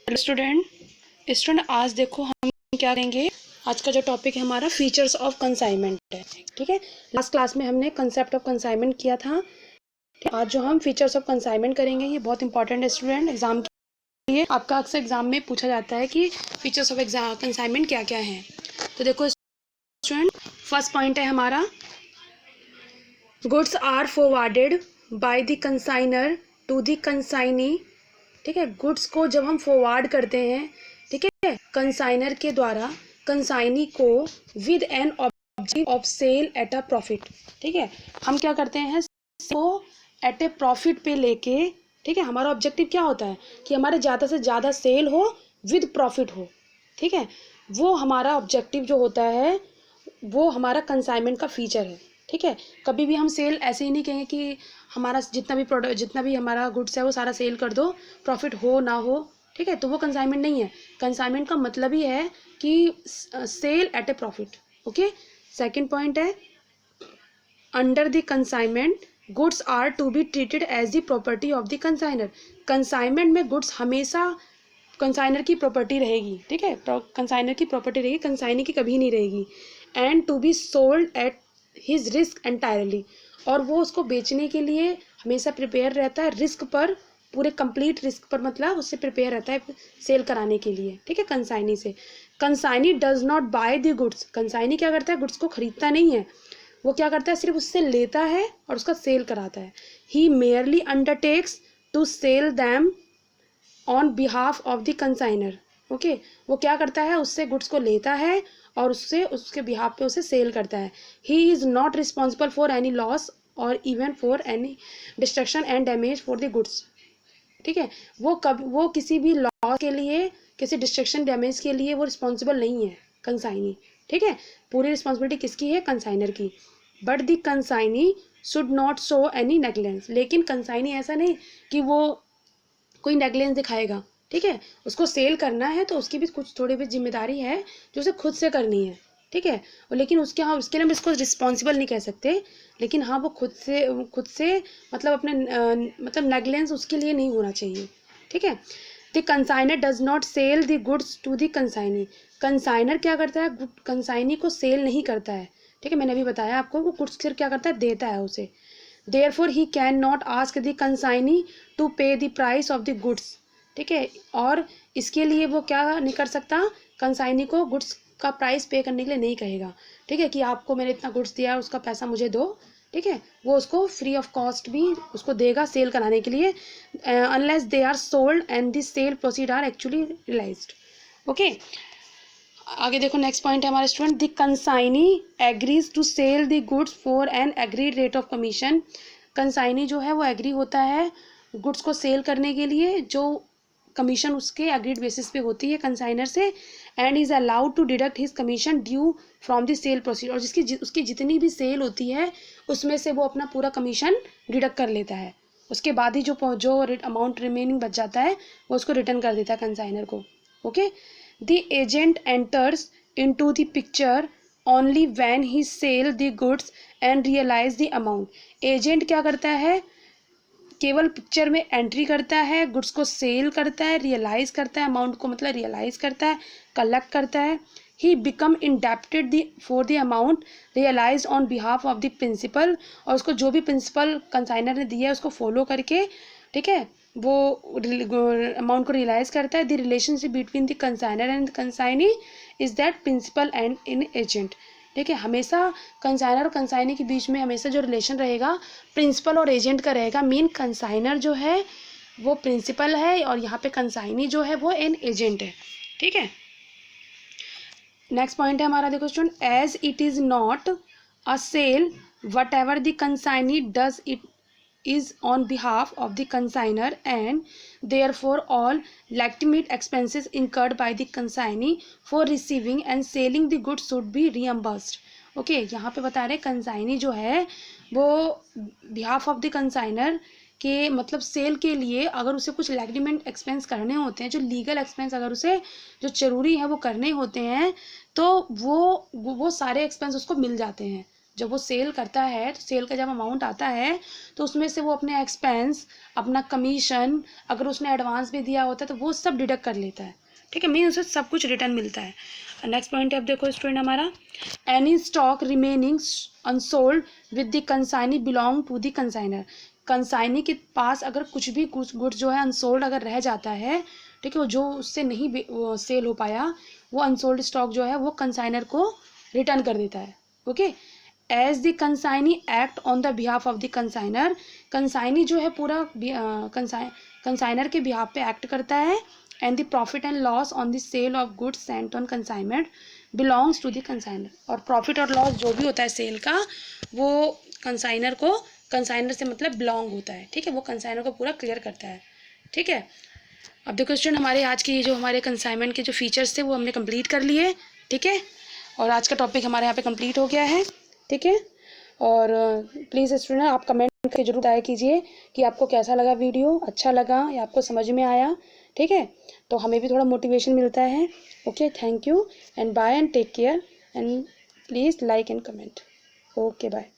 Hello student आज देखो हम क्या करेंगे। आज का जो टॉपिक है हमारा फीचर्स ऑफ कंसाइनमेंट है। ठीक है, लास्ट क्लास में हमने कंसेप्ट ऑफ कंसाइनमेंट किया था। आज जो हम फीचर्स ऑफ कंसाइनमेंट करेंगे ये बहुत इंपॉर्टेंट है स्टूडेंट। एग्जाम के लिए आपका अक्सर एग्जाम में पूछा जाता है कि फीचर्स ऑफ कंसाइनमेंट क्या क्या है। तो देखो स्टूडेंट, फर्स्ट पॉइंट है हमारा, goods are forwarded by the consignor to the consignee. ठीक है, गुड्स को जब हम फॉरवर्ड करते हैं, ठीक है, कंसाइनर के द्वारा कंसाइनी को with an objective of sale at a profit. ठीक है, हम क्या करते हैं, को एट ए प्रॉफिट पे लेके, ठीक है, हमारा ऑब्जेक्टिव क्या होता है कि हमारे ज़्यादा से ज़्यादा सेल हो विद प्रॉफिट हो। ठीक है, वो हमारा ऑब्जेक्टिव जो होता है वो हमारा कंसाइनमेंट का फीचर है। ठीक है, कभी भी हम सेल ऐसे ही नहीं कहेंगे कि हमारा जितना भी हमारा गुड्स है वो सारा सेल कर दो, प्रॉफिट हो ना हो। ठीक है, तो वो कंसाइनमेंट नहीं है। कंसाइनमेंट का मतलब ही है कि sale at a profit. Okay, second point है, under the consignment goods are to be treated as the property of the consignor. Consignment में गुड्स हमेशा कंसाइनर की प्रॉपर्टी रहेगी। ठीक है, कंसाइनर की प्रॉपर्टी रहेगी, कंसाइनी की कभी नहीं रहेगी। And to be sold at his risk entirely, और वो उसको बेचने के लिए हमेशा प्रिपेयर रहता है, रिस्क पर, पूरे कंप्लीट रिस्क पर, मतलब उससे प्रिपेयर रहता है सेल कराने के लिए। ठीक है, कंसाइनी से। Consignee does not by the goods, consignee क्या करता है, गुड्स को खरीदता नहीं है, वो क्या करता है, सिर्फ उससे लेता है और उसका सेल कराता है। He merely undertakes to sell them on behalf of the consignor. Okay, वो क्या करता है, उससे गुड्स को लेता है और उससे उसके बिहाफ पे उसे सेल करता है। He is not responsible for any loss और even for any destruction and damage for the goods. ठीक है, वो किसी भी लॉस के लिए, किसी डिस्ट्रक्शन डैमेज के लिए वो रिस्पॉन्सिबल नहीं है कंसाइनी। ठीक है, पूरी रिस्पॉन्सिबिलिटी किसकी है, कंसाइनर की। But the consignee should not show any negligence, लेकिन कंसाइनी ऐसा नहीं कि वो कोई नेगलेंस दिखाएगा। ठीक है, उसको सेल करना है तो उसकी भी कुछ थोड़ी भी जिम्मेदारी है जो उसे खुद से करनी है। ठीक है, और लेकिन उसके लिए हम इसको रिस्पॉन्सिबल नहीं कह सकते, लेकिन हाँ वो खुद से मतलब अपने मतलब नेगलेंस उसके लिए नहीं होना चाहिए। ठीक है, the consignor does not sell the goods to the consignee. Consignor क्या करता है, कंसाइनी को सेल नहीं करता है। ठीक है, मैंने अभी बताया आपको, वो गुड्स फिर क्या करता है, देता है उसे। Therefore he cannot ask the consignee to pay the price of the goods। ठीक है, और इसके लिए वो क्या नहीं कर सकता, कंसाइनी को गुड्स का प्राइस पे करने के लिए नहीं कहेगा। ठीक है, कि आपको मैंने इतना गुड्स दिया है उसका पैसा मुझे दो। ठीक है, वो उसको फ्री ऑफ कॉस्ट भी उसको देगा सेल कराने के लिए, unless they are sold and the sale proceed are actually realised. Okay, आगे देखो, नेक्स्ट पॉइंट है हमारे student, the consignee agrees to sell the goods for an agreed rate of commission. Consignee जो है वो एग्री होता है गुड्स को सेल करने के लिए, जो कमीशन उसके एग्रीड बेसिस पे होती है कंसाइनर से। And is allowed to deduct his commission due from the sale proceed, और उसकी जितनी भी सेल होती है उसमें से वो अपना पूरा कमीशन डिडक्ट कर लेता है। उसके बाद ही जो अमाउंट रिमेनिंग बच जाता है वो उसको रिटर्न कर देता है कंसाइनर को। Okay, the agent enters into the picture only when he sell the goods and realize the amount। Agent क्या करता है, केवल पिक्चर में एंट्री करता है, गुड्स को सेल करता है, रियलाइज करता है, अमाउंट को मतलब रियलाइज करता है, कलेक्ट करता है। He become indebted the for the amount realise on behalf of the principal, और उसको जो भी प्रिंसिपल कंसाइनर ने दिया है उसको फॉलो करके, ठीक है, वो अमाउंट को रियलाइज करता है। The relationship between the consignor and consignee is that principal and an agent. ठीक है, हमेशा कंसाइनर और कंसाइनी के बीच में हमेशा जो रिलेशन रहेगा प्रिंसिपल और एजेंट का रहेगा। मीन कंसाइनर जो है वो प्रिंसिपल है और यहाँ पे कंसाइनी जो है वो एन एजेंट है। ठीक है, नेक्स्ट पॉइंट है हमारा, देखो student, as it is not a sale whatever the consignee does it is on behalf of the consignor, and therefore all legitimate expenses incurred by the consignee for receiving and selling the goods should be reimbursed। Okay, यहाँ पे बता रहे consignee जो है वो behalf of the consignor के मतलब cell के लिए अगर उसे कुछ लेजिटिमेट एक्सपेंस करने होते हैं, जो लीगल एक्सपेंस अगर उसे जो जरूरी है वो करने होते हैं, तो वो सारे एक्सपेंस उसको मिल जाते हैं। जब वो सेल करता है तो सेल का जब अमाउंट आता है तो उसमें से वो अपने एक्सपेंस, अपना कमीशन, अगर उसने एडवांस भी दिया होता है तो वो सब डिडक्ट कर लेता है, ठीक है। मीन उसे सब कुछ रिटर्न मिलता है। नेक्स्ट पॉइंट है, अब देखो स्टूडेंट हमारा, any stock remaining unsold with the consignee belong to the consignor. Consignee के पास अगर कुछ भी गुड्स जो है अनसोल्ड अगर रह जाता है, ठीक है, वो जो उससे नहीं सेल हो पाया, वो अनसोल्ड स्टॉक जो है वो कंसाइनर को रिटर्न कर देता है। Okay, as the consignee act on the behalf of the consignor. Consignee जो है पूरा कंसाइनर के बिहाफ पे एक्ट करता है। And the profit and loss on the sale of goods sent on consignment belongs to the consignor. और profit और loss जो भी होता है सेल का, वो कंसाइनर को, कंसाइनर से मतलब बिलोंग होता है, ठीक है, वो कंसाइनर को पूरा क्लियर करता है, ठीक है। अब देखो स्टूडेंट, हमारे आज की जो हमारे कंसाइनमेंट के जो फीचर्स थे वो हमने कंप्लीट कर लिए, ठीक है। और आज का टॉपिक हमारे यहाँ पे कंप्लीट हो गया है, ठीक है। और प्लीज़ स्टूडेंट आप कमेंट करके जरूर बताया कीजिए कि आपको कैसा लगा वीडियो, अच्छा लगा या आपको समझ में आया, ठीक है। तो हमें भी थोड़ा मोटिवेशन मिलता है। Okay, thank you and bye and take care and please like and comment. Okay, bye.